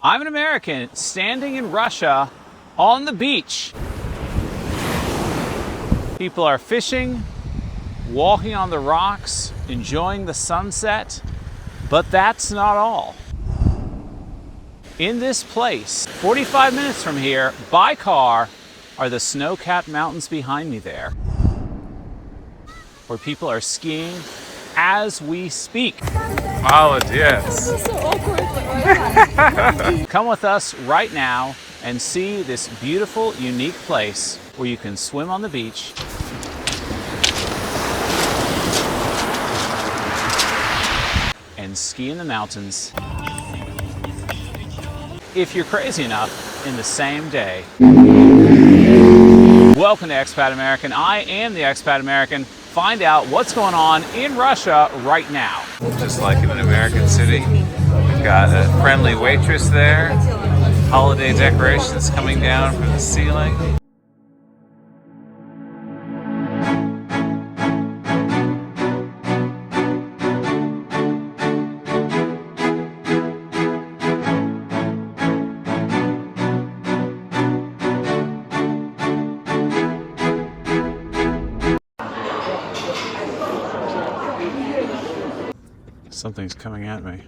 I'm an American standing in Russia on the beach. People are fishing, walking on the rocks, enjoying the sunset, but that's not all. In this place, 45 minutes from here, by car, are the snow-capped mountains behind me there, where people are skiing as we speak. Молодец. This is so awkward. Come with us right now and see this beautiful, unique place where you can swim on the beach, and ski in the mountains, if you're crazy enough, in the same day. Welcome to Expat American. I am the Expat American. Find out what's going on in Russia right now. Just like in an American city, we've got a friendly waitress there, holiday decorations coming down from the ceiling. Something's coming at me.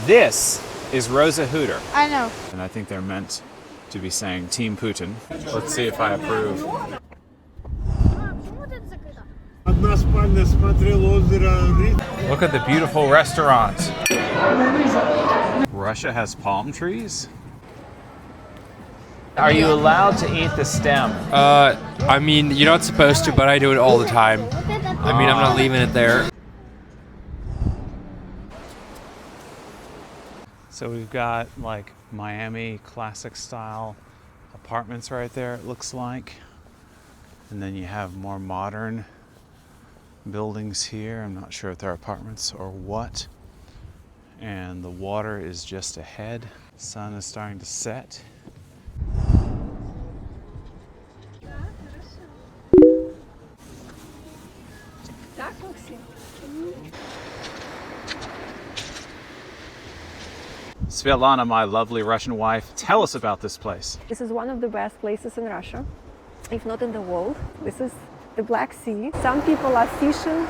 This is Rosa Hooter. I know. And I think they're meant to be saying Team Putin. Let's see if I approve. Look at the beautiful restaurants. Russia has palm trees? Are you allowed to eat the stem? I mean, you're not supposed to, but I do it all the time. I mean, I'm not leaving it there. So we've got like Miami classic style apartments right there, it looks like. And then you have more modern buildings here. I'm not sure if they're apartments or what. And the water is just ahead. Sun is starting to set. Svetlana, my lovely Russian wife, tell us about this place. This is one of the best places in Russia, if not in the world. This is the Black Sea. Some people are fishing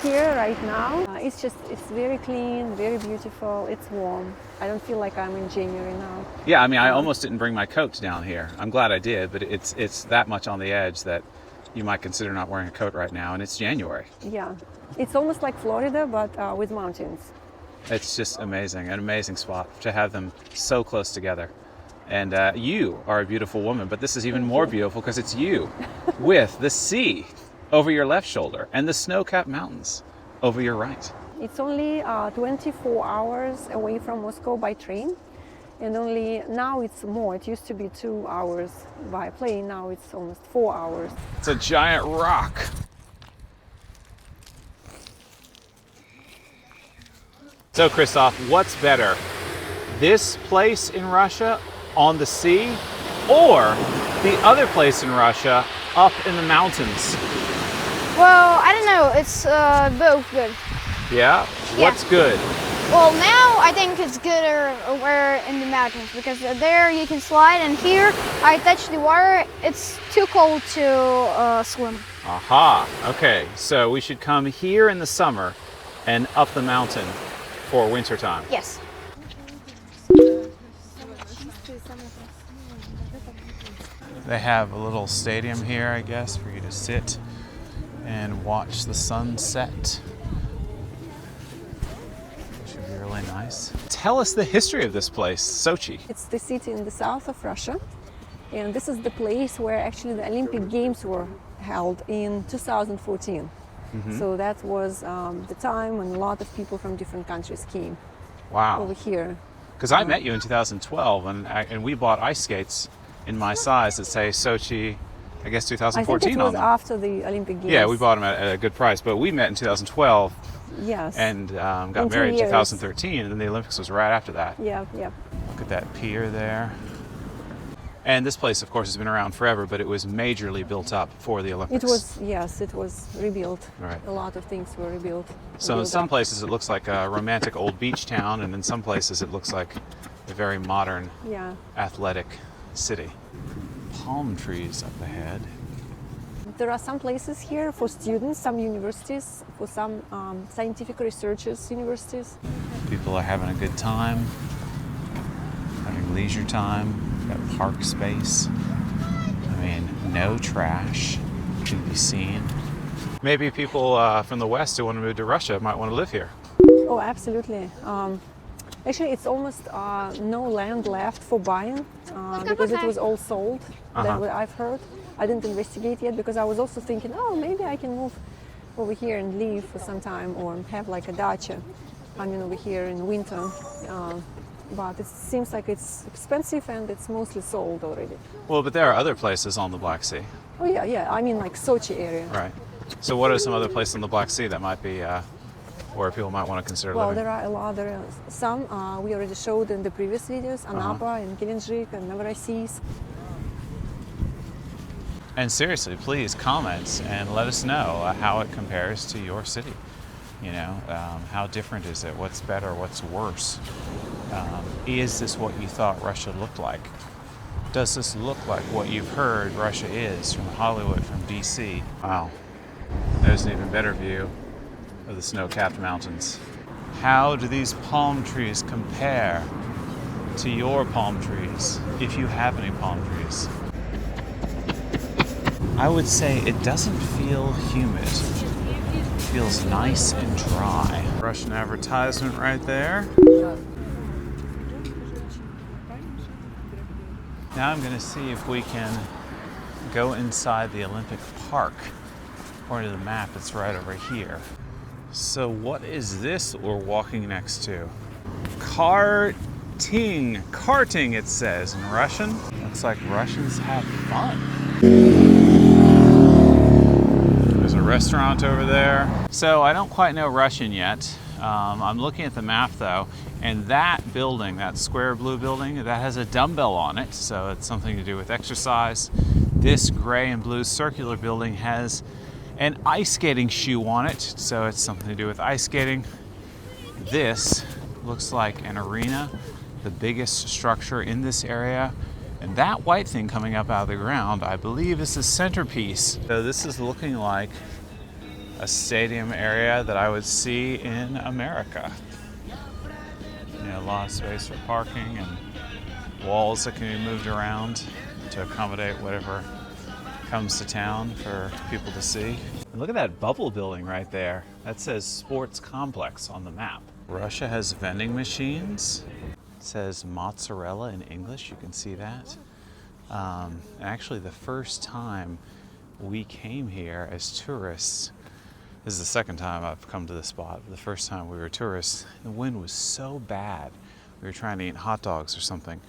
here right now. It's very clean, very beautiful, it's warm. I don't feel like I'm in January now. Yeah, I mean, I almost didn't bring my coat down here. I'm glad I did, but it's that much on the edge that you might consider not wearing a coat right now, and it's January. Yeah, it's almost like Florida, but with mountains. It's just amazing, an amazing spot to have them so close together. And you are a beautiful woman, but this is even more beautiful because it's you with the sea over your left shoulder and the snow-capped mountains over your right. It's only 24 hours away from Moscow by train, and only now it's more. It used to be 2 hours by plane, now it's almost 4 hours. It's a giant rock. So Christoph, what's better? This place in Russia on the sea, or the other place in Russia up in the mountains? Well, I don't know. It's both good. Yeah? What's good? Well, now I think it's gooder where in the mountains because there you can slide, and here I touch the water. It's too cold to swim. Aha. Okay. So we should come here in the summer and up the mountain for winter time. Yes. They have a little stadium here, I guess, for you to sit and watch the sunset. Should be really nice. Tell us the history of this place, Sochi. It's the city in the south of Russia, and this is the place where actually the Olympic Games were held in 2014. So that was the time when a lot of people from different countries came over here. Because I met you in 2012, and we bought ice skates in my size that say Sochi, I guess 2014 I think it was on them. after the Olympic Games. Yeah, we bought them at a good price, but we met in 2012. Yes. And got married in 2013, and then the Olympics was right after that. Yeah. Look at that pier there. And this place, of course, has been around forever, but it was majorly built up for the Olympics. It was, yes, it was rebuilt. Right. A lot of things were rebuilt. So in some places it looks like a romantic old beach town, and in some places it looks like a very modern, athletic city. Palm trees up ahead. There are some places here for students, some universities, for some scientific researchers, universities. People are having a good time, having leisure time. Got park space. I mean, no trash to be seen. Maybe people from the West who want to move to Russia might want to live here. Oh, absolutely. Actually, it's almost no land left for buying because it was all sold. That's what I've heard. I didn't investigate yet because I was also thinking, oh, maybe I can move over here and live for some time or have like a dacha. I mean, over here in winter. But it seems like it's expensive and it's mostly sold already. Well, but there are other places on the Black Sea. Oh yeah. I mean, like Sochi area. Right. So what are some other places on the Black Sea that might be where people might want to consider Well, living? there are a lot. There are some we already showed in the previous videos. Anapa and Gelendzhik and Novorossiysk. And seriously, please comment and let us know how it compares to your city. You know, how different is it? What's better? What's worse? Is this what you thought Russia looked like? Does this look like what you've heard Russia is from Hollywood, from DC? Wow, there's an even better view of the snow-capped mountains. How do these palm trees compare to your palm trees, if you have any palm trees? I would say it doesn't feel humid. It feels nice and dry. Russian advertisement right there. Now I'm going to see if we can go inside the Olympic Park. According to the map, it's right over here. So what is this we're walking next to? Karting it says in Russian. Looks like Russians have fun. There's a restaurant over there. So I don't quite know Russian yet. I'm looking at the map though, and that building, that square blue building, that has a dumbbell on it, so it's something to do with exercise. This gray and blue circular building has an ice skating shoe on it, so it's something to do with ice skating. This looks like an arena, the biggest structure in this area, and that white thing coming up out of the ground, I believe, is the centerpiece. So this is looking like a stadium area that I would see in America. You know, a lot of space for parking and walls that can be moved around to accommodate whatever comes to town for people to see. And look at that bubble building right there. That says Sports Complex on the map. Russia has vending machines. It says mozzarella in English, you can see that. Actually, the first time we came here as tourists, this is the second time I've come to this spot. The first time we were tourists, the wind was so bad. We were trying to eat hot dogs or something.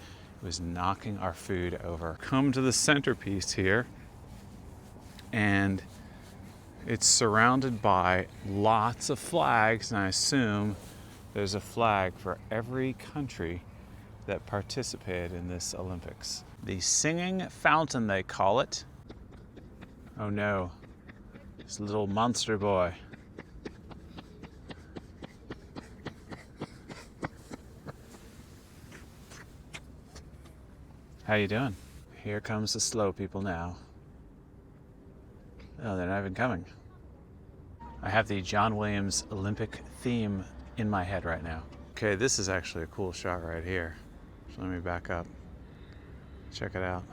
It was knocking our food over. Come to the centerpiece here, and it's surrounded by lots of flags, and I assume there's a flag for every country that participated in this Olympics. The singing fountain, they call it. Oh no. This little monster boy. How you doing? Here comes the slow people now. Oh, they're not even coming. I have the John Williams Olympic theme in my head right now. Okay, this is actually a cool shot right here. So let me back up. Check it out.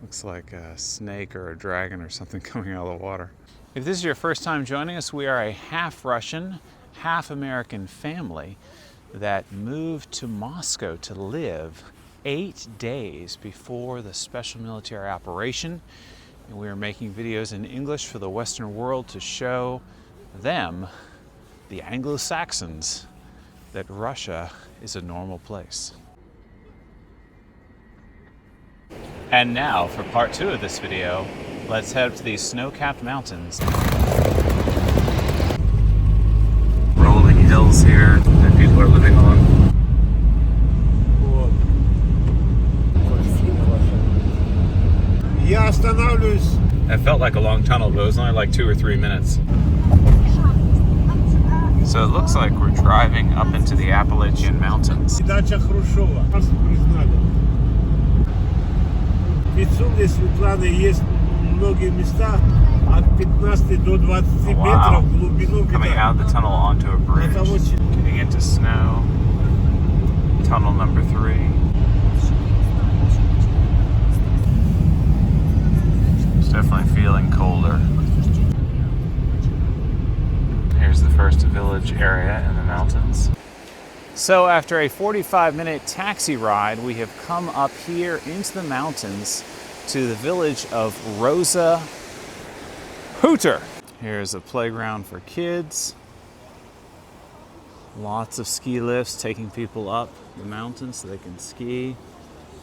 Looks like a snake or a dragon or something coming out of the water. If this is your first time joining us, we are a half Russian, half American family that moved to Moscow to live 8 days before the special military operation. And we are making videos in English for the Western world to show them, the Anglo-Saxons, that Russia is a normal place. And now, for part 2 of this video, let's head up to these snow-capped mountains. Rolling hills here that people are living on. Я останавливаюсь. It felt like a long tunnel, but it was only like 2 or 3 minutes. So it looks like we're driving up into the Appalachian Mountains. Дача Хрущева. Нас признали. В Пицунде, Светланы, есть многие места от 15 до 20 метров в глубину. Coming out of the tunnel onto a bridge. Getting into snow. Tunnel number 3. It's definitely feeling colder. Here's the first village area in the mountains. So after a 45-minute taxi ride, we have come up here into the mountains to the village of Rosa Hooter. Here's a playground for kids. Lots of ski lifts taking people up the mountain so they can ski.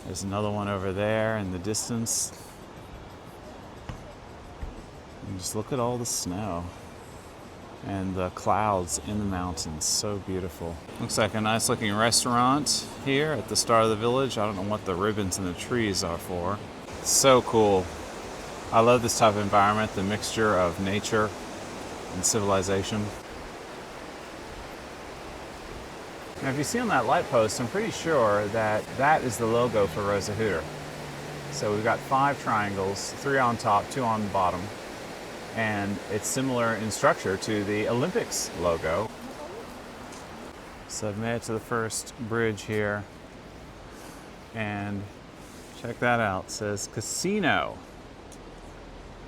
There's another one over there in the distance. And just look at all the snow and the clouds in the mountains. So beautiful. Looks like a nice looking restaurant here at the start of the village. I don't know what the ribbons and the trees are for. So cool. I love this type of environment, the mixture of nature and civilization. Now, if you see on that light post, I'm pretty sure that that is the logo for Rosa Hooter. So we've got 5 triangles, 3 on top, 2 on the bottom. And it's similar in structure to the Olympics logo. So I've made it to the first bridge here. And check that out. It says casino.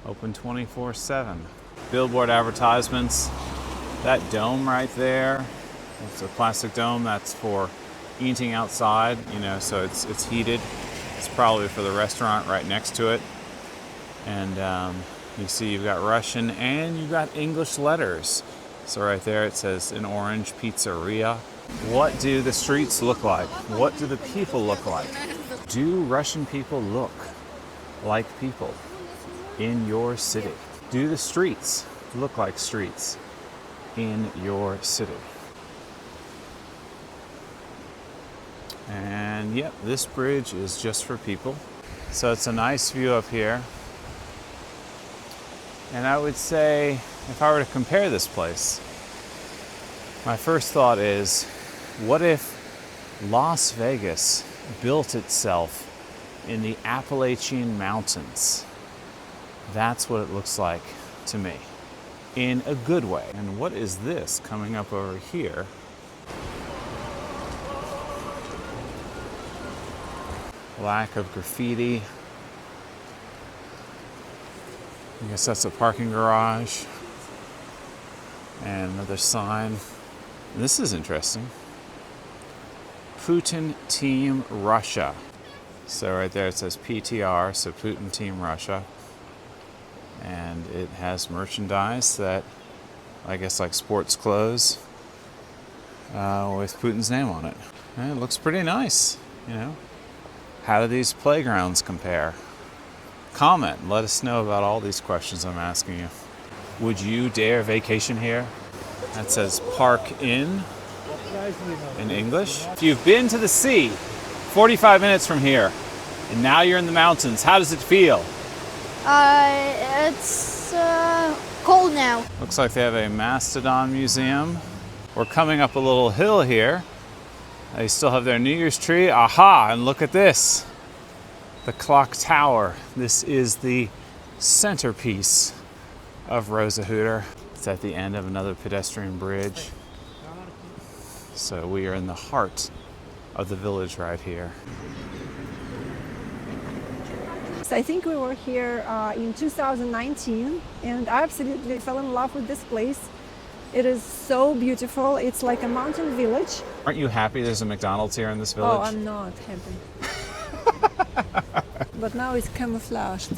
Open 24/7. Billboard advertisements. That dome right there. It's a plastic dome that's for eating outside, you know, so it's heated. It's probably for the restaurant right next to it. And you see you've got Russian and you've got English letters. So right there it says in orange, pizzeria. What do the streets look like? What do the people look like? Do Russian people look like people in your city? Do the streets look like streets in your city? And yep, this bridge is just for people. So it's a nice view up here. And I would say, if I were to compare this place, my first thought is, what if Las Vegas built itself in the Appalachian Mountains? That's what it looks like to me, in a good way. And what is this coming up over here? Lack of graffiti. I guess that's a parking garage. And another sign. This is interesting. Putin Team Russia. So right there it says PTR, so Putin Team Russia. And it has merchandise that, I guess like sports clothes, with Putin's name on it. And it looks pretty nice, you know. How do these playgrounds compare? Comment and let us know about all these questions I'm asking you. Would you dare vacation here? That says Park in English. If you've been to the sea, 45 minutes from here, and now you're in the mountains, how does it feel? It's cold now. Looks like they have a mastodon museum. We're coming up a little hill here. They still have their New Year's tree. Aha, and look at this. The clock tower. This is the centerpiece of Rosa Hooter. It's at the end of another pedestrian bridge. So we are in the heart of the village right here. So I think we were here in 2019 and I absolutely fell in love with this place. It is so beautiful. It's like a mountain village. Aren't you happy there's a McDonald's here in this village? Oh, I'm not happy. But now it's camouflaged.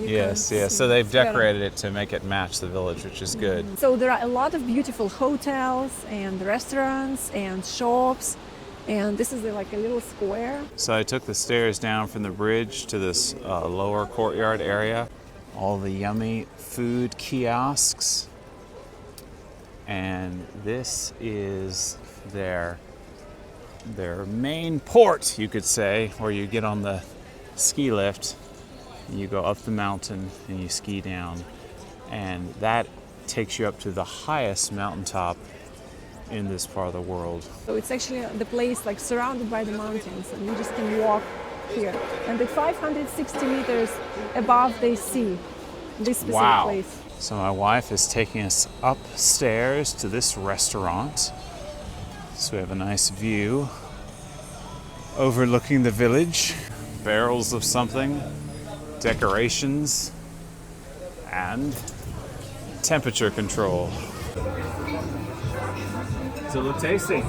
Yes. So they've decorated it to make it match the village, which is good. So there are a lot of beautiful hotels and restaurants and shops. And this is like a little square. So I took the stairs down from the bridge to this lower courtyard area. All the yummy food kiosks. And this is their main port, you could say, where you get on the ski lift You go up the mountain and you ski down, and that takes you up to the highest mountaintop in this part of the world. So it's actually the place like surrounded by the mountains, and you just can walk here. And it's 560 meters above the sea, this specific place. So my wife is taking us upstairs to this restaurant. So we have a nice view overlooking the village. Barrels of something, decorations, and temperature control. Does it look tasty?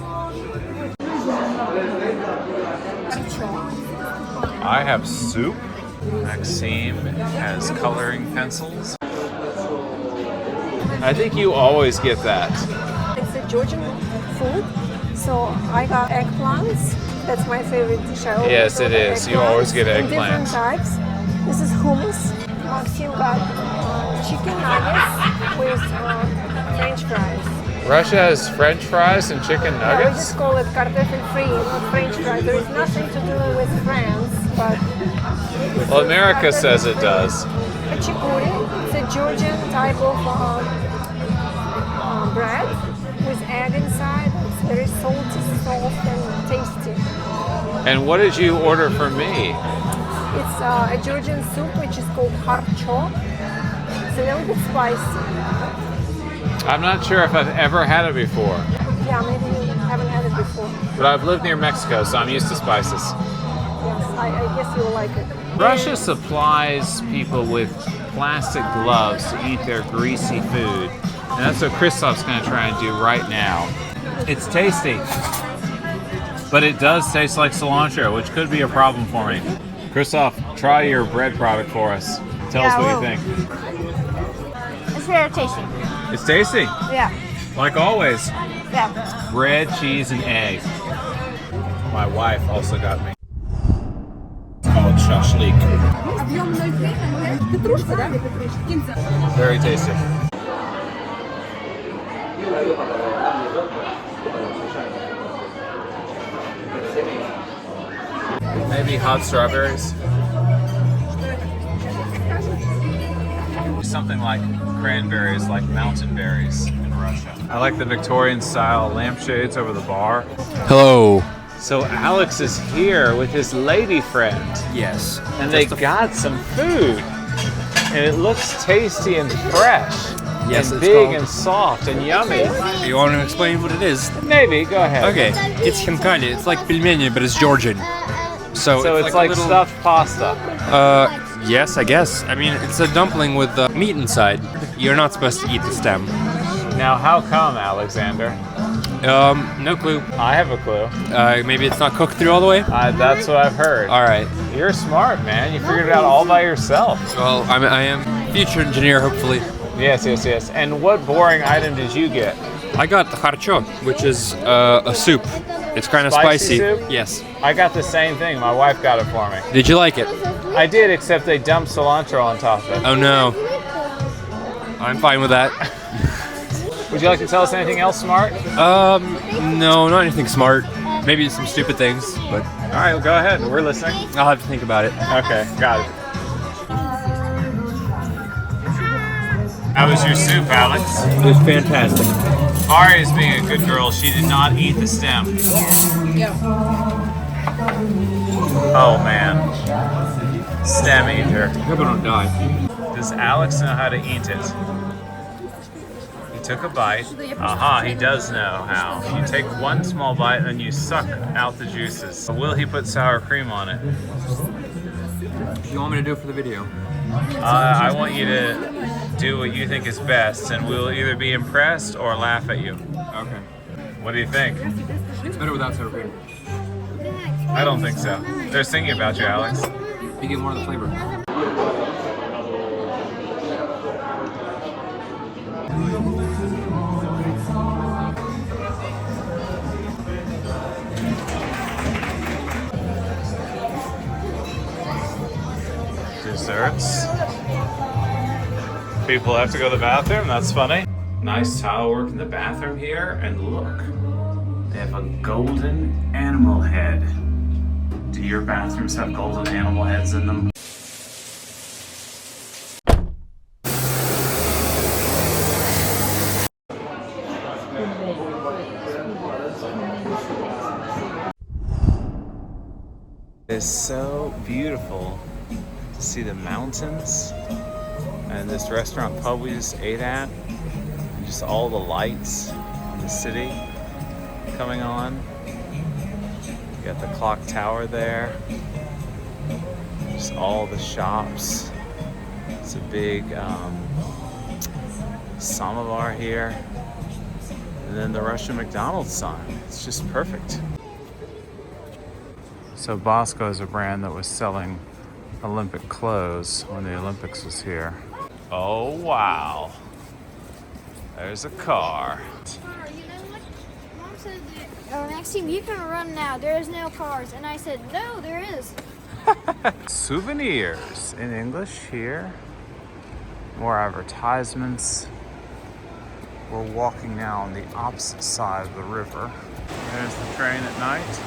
I have soup. Maxime has coloring pencils. I think you always get that. It's a Georgian food, so I got eggplants. That's my favorite dish. I always Yes, it order is. You always get in different eggplants. types. This is hummus. Maxime got chicken nuggets with French fries. Russia has French fries and chicken Yeah, we nuggets? just call it kartoffelfree, not French fries. There is nothing to do with France, but Well, America says it does. Khachapuri. It's a Georgian type of bread with egg inside. It's very salty, soft, and tasty. And what did you order for me? It's a Georgian soup which is called harcho. It's a little bit spicy. I'm not sure if I've ever had it before, Yeah, maybe you haven't had it before. but I've lived near Mexico, so I'm used to spices. Yes, I guess you'll like it. Russia supplies people with plastic gloves to eat their greasy food. And that's what Christoph's going to try and do right now. It's tasty, but it does taste like cilantro, which could be a problem for me. Christoph, try your bread product for us. Tell us what you think. It's very tasty. It's tasty, Yeah. like always. Yeah. Bread, cheese, and egg. My wife also got me. It's called shashlik. Very tasty. Maybe hot strawberries. Something like cranberries, like mountain berries in Russia. I like the Victorian style lampshades over the bar. Hello. So Alex is here with his lady friend, Yes. and they got some food, and it looks tasty and fresh, Yes, and it's big called- and soft and yummy. You want to explain what it is? Maybe, go ahead. Okay, it's khinkali. It's like pelmeni, but it's Georgian. So it's like a little, stuffed pasta. Yes, I guess. I mean, it's a dumpling with meat inside. You're not supposed to eat the stem. Now, how come, Alexander? No clue. I have a clue. Maybe it's not cooked through all the way? That's what I've heard. All right. You're smart, man. You figured it out all by yourself. Well, I am future engineer, hopefully. Yes, yes, yes. And what boring item did you get? I got the harcho, which is a soup. It's kind of Spicy spicy. soup? Yes. I got the same thing. My wife got it for me. Did you like it? I did, except they dumped cilantro on top of it. Oh no. I'm fine with that. Would you like to tell us anything else smart? No, not anything smart. Maybe some stupid things, but All right, well, go ahead. We're listening. I'll have to think about it. Okay, got it. How was your soup, Alex? It was fantastic. Ari is being a good girl. She did not eat the stem. Oh, man. Stem eater. Hope I don't die. Does Alex know how to eat it? He took a bite. Aha, he does know how. You take one small bite and you suck out the juices. Will he put sour cream on it? You want me to do it for the video? I want you to do what you think is best, and we'll either be impressed or laugh at you. Okay. What do you think? It's better without sour cream. I don't think so. They're singing about you, Alex. You get more of the flavor. Desserts. People have to go to the bathroom, that's funny. Nice tile work in the bathroom here, and look, they have a golden animal head. Do your bathrooms have golden animal heads in them? It's so beautiful to see the mountains and this restaurant pub we just ate at, and just all the lights in the city coming on. You got the clock tower there, just all the shops. It's a big samovar here, and then the Russian McDonald's sign. It's just perfect. So Bosco is a brand that was selling Olympic clothes when the Olympics was here. Oh wow, there's a car. You know what? Mom said that Maxime, you can run now. There is no cars. And I said, no, there is. Souvenirs in English here. More advertisements. We're walking now on the opposite side of the river. There's the train at night.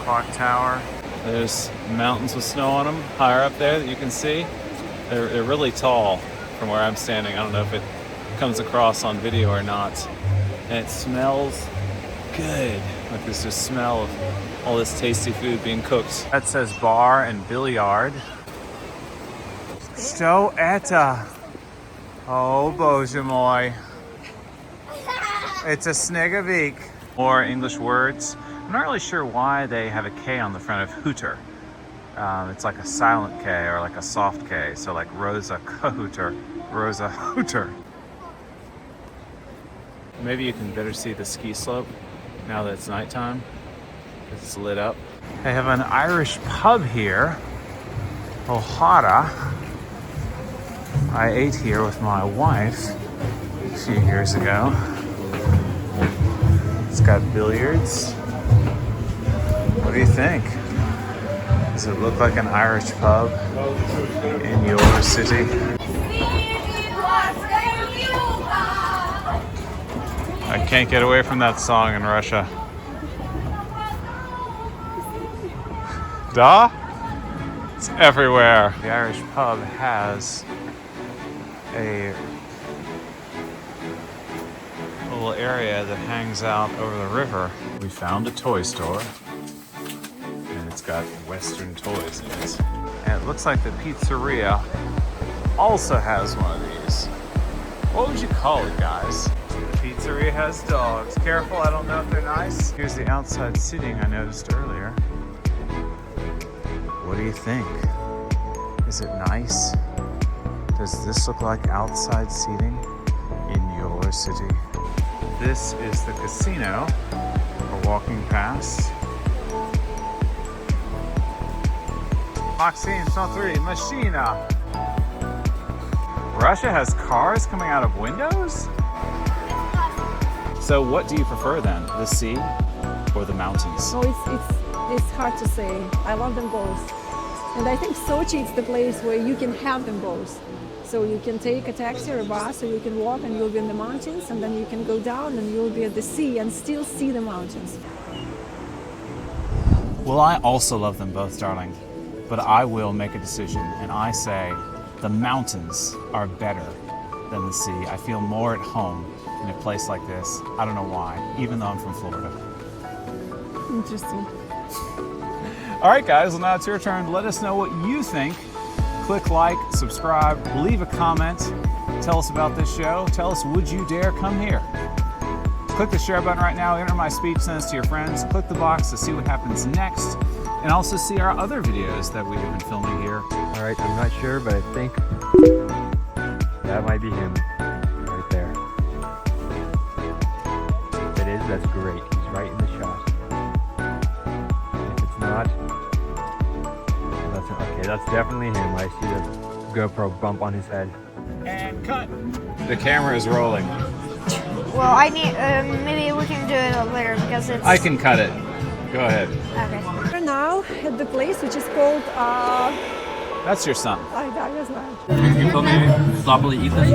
Clock tower. There's mountains with snow on them higher up there that you can see. They're really tall from where I'm standing. I don't know if it comes across on video or not. And it smells good. Like there's this smell of all this tasty food being cooked. That says bar and billiard. Joe and Oh, Boże mój. It's a Snigavik. More English words. I'm not really sure why they have a K on the front of hooter. It's like a silent K or like a soft K. So like Rosa Kahooter, Rosa Hooter. Maybe you can better see the ski slope now that it's nighttime. It's lit up. They have an Irish pub here, O'Hara. I ate here with my wife a few years ago. It's got billiards. What do you think? Does it look like an Irish pub in your city? I can't get away from that song in Russia. Da? It's everywhere. The Irish pub has a little area that hangs out over the river. We found a toy store, and it's got Western toys in it. And it looks like the pizzeria also has one of these. What would you call it, guys? The pizzeria has dogs. Careful, I don't know if they're nice. Here's the outside seating I noticed earlier. What do you think? Is it nice? Does this look like outside seating in your city? This is the casino we're walking past. Maxime, Century, Machina. Russia has cars coming out of windows? So what do you prefer then, the sea or the mountains? Oh, it's hard to say. I love them both. And I think Sochi is the place where you can have them both. So you can take a taxi or a bus, or you can walk and you'll be in the mountains, and then you can go down and you'll be at the sea and still see the mountains. Well, I also love them both, darling. But I will make a decision, and I say the mountains are better than the sea. I feel more at home in a place like this. I don't know why, even though I'm from Florida. Interesting. All right, guys, well, now it's your turn. Let us know what you think. Click like, subscribe, leave a comment. Tell us about this show. Tell us, would you dare come here? Click the share button right now. Enter my speech, send this to your friends. Click the box to see what happens next. And also see our other videos that we have been filming here. All right, I'm not sure, but I think that might be him right there. If it is, that's great. He's right in the shot. If it's not, that's definitely him. I see the GoPro bump on his head. And cut. The camera is rolling. Well, I need, maybe we can do it later because it's... I can cut it. Go ahead. Okay. We're now at the place which is called, That's your son. that was nice. You told me to properly eat this?